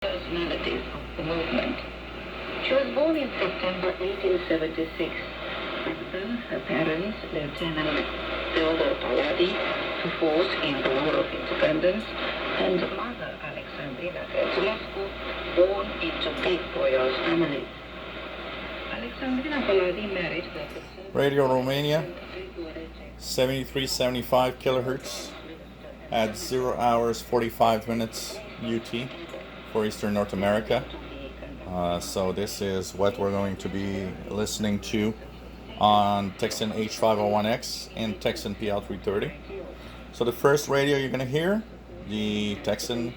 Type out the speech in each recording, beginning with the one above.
personalities of the movement. She was born in September 1876. Her parents, Lieutenant Theodore Palladio, who fought in the War of Independence, and mother, Alexandrina Terescu, born into big royal families. Alexandrina Palladio married the Radio Romania, 7375 kHz at 0 hours 45 minutes UT for Eastern North America. So this is what we're going to be listening to on Tecsun H-501X and Tecsun PL-330. So the first radio you're going to hear, the Tecsun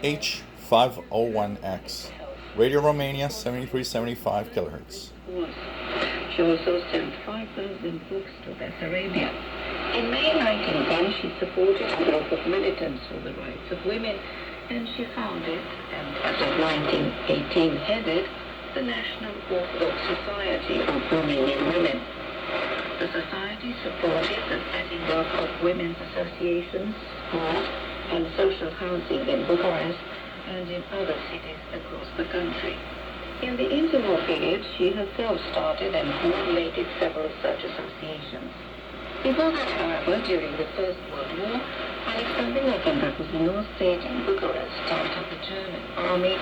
H-501X. Radio Romania, 7375 kHz. She also sent 5,000 books to Bessarabia. In May 1910, she supported a group of militants for the rights of women, and she founded, and as of 1918 headed, the National Orthodox Society of Romanian Women. The society supported the setting up of women's associations, schools, and social housing in Bucharest and in other cities across the country. In the interwar period, she herself started and coordinated several such associations. Before that, however, during the First World War, Alexandrina Terescu stayed in Bucharest after the German army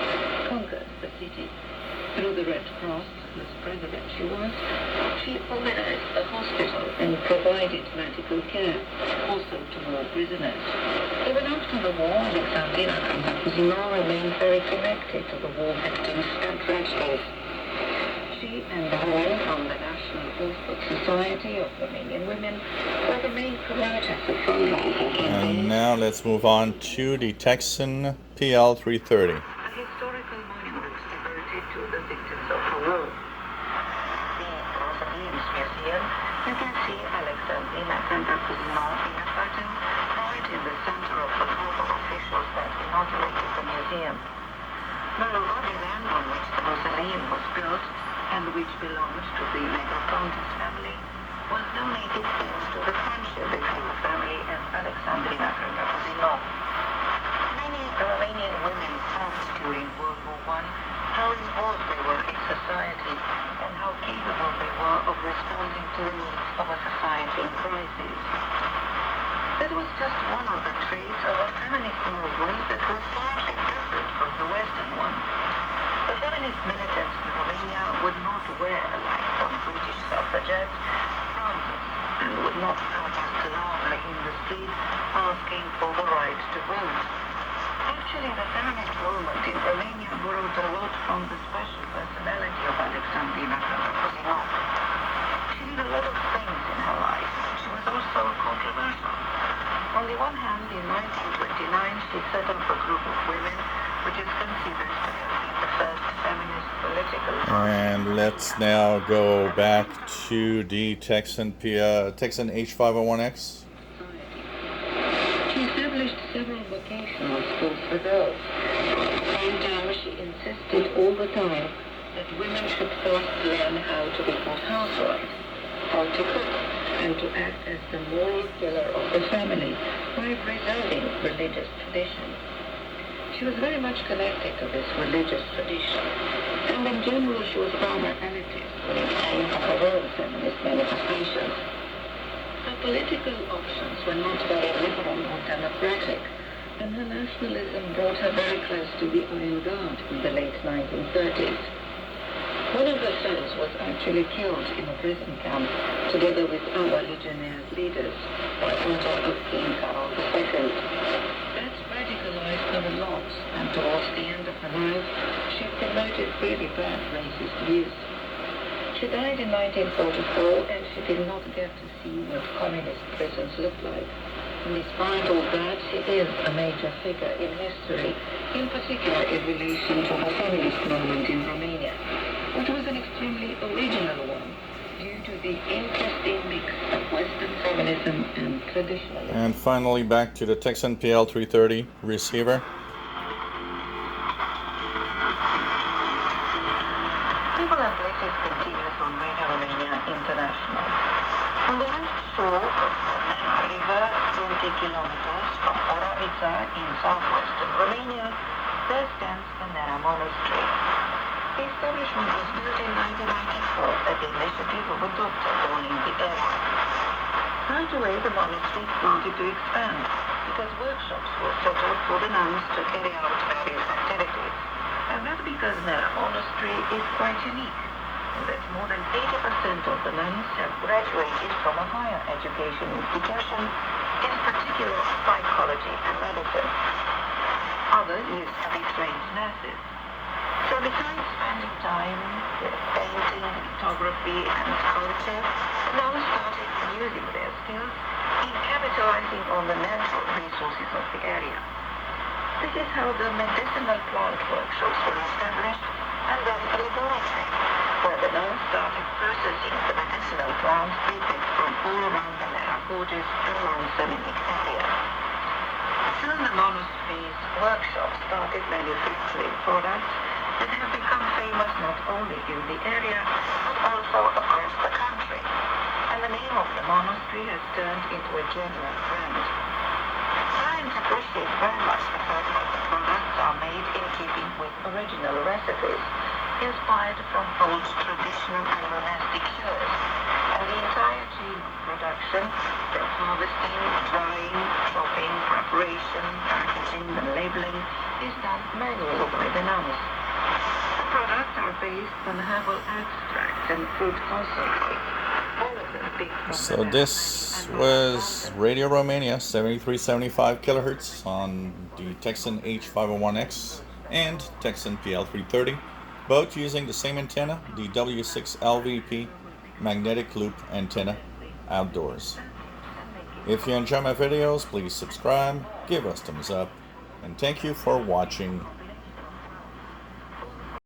conquered the city. Through the Red Cross, whose president she was, she organized a hospital and provided medical care, also to war prisoners. Even after the war, Alexandrina Terescu remained very connected to the war victims and tragedies. She and the women from the National Orthodox Society of Romanian Women were the main promoters of fundraising campaigns. And now let's move on to the Tecsun PL-330. A historical monument devoted to the victims of the war. The Mausoleum's museum, you can see Alexandrina Terescu in a photo right in the center of the group of officials that inaugurated the museum. The lobby land on which the mausoleum was built, and which belonged to the Megafontis family, was donated thanks to the friendship between the family and Alexandrina Terescu. Many Romanian women talked during World War I how involved they were in society and how capable they were of responding to the needs of a society in crisis. That was just one of the traits of a feminist movement that was slightly different from the Western one. The feminist militants in Romania would not wear, like some British suffragettes, trousers, and would not protest loudly in the street asking for the right to vote. Actually, the feminist movement in Romania borrowed a lot from the special personality of Alexandrina Terescu. She did a lot of things in her life. She was also controversial. On the one hand, in 1929, she set up a group of women which is considered to have been the first feminist political party. And let's now go back to the Tecsun H-501X. She established several vocational schools for girls. At the same time, she insisted all the time that women should first learn how to be good housewives, how to cook, and to act as the moral pillar of the family by preserving religious tradition. She was very much connected to this religious tradition, and in general she was rather elitist when it came to her own feminist manifestations. Her political options were not very liberal or democratic, and her nationalism brought her very close to the Iron Guard in the late 1930s. One of her sons was actually killed in a prison camp, together with other legionnaires' leaders, by order of King Carol II. That radicalized her a lot, and towards the end of her life, she promoted really bad racist views. She died in 1944, and she did not get to see what communist prisons looked like. And despite all that, she is a major figure in history, in particular in relation to the feminist movement in Romania, which was an extremely original one, due to the interesting mix of Western feminism and traditionalism. And finally back to the Tecsun PL-330 receiver. People and places continues on Radio Romania International. On the left shore of the River, 20 kilometers from Oravița in southwestern Romania, There stands the Nara Monastery. The establishment was built in 1994 at the initiative of a doctor born in the area. Right away, the monastery wanted to expand because workshops were set up for the nuns to carry out various activities. And that's because Nara Monastery is quite unique, in that more than 80% of the nuns have graduated from a higher education institution, in particular psychology and medicine. Others used to be trained nurses. So besides spending time with painting, photography, and sculpture, nuns started using their skills in capitalizing on the natural resources of the area. This is how the medicinal plant workshops were established, and then the laboratory, where the nuns started processing the medicinal plants they picked from all around the Nara gorges and non-Semitic area. Soon the monastery's workshops started manufacturing products that have become famous not only in the area, but also across the country. And the name of the monastery has turned into a general brand. Clients appreciate very much the fact that the products are made in keeping with original recipes, inspired from old traditional and monastic cures. And the entire chain of production, from harvesting, drying, chopping, preparation, packaging, and labeling, is done manually by the nuns. The products are based on herbal extracts and fruit concentrates. So this was Radio Romania 7375 kHz on the Tecsun H-501X and Tecsun PL-330, both using the same antenna, the W6LVP magnetic loop antenna outdoors. If you enjoy my videos, please subscribe, give us thumbs up, and thank you for watching.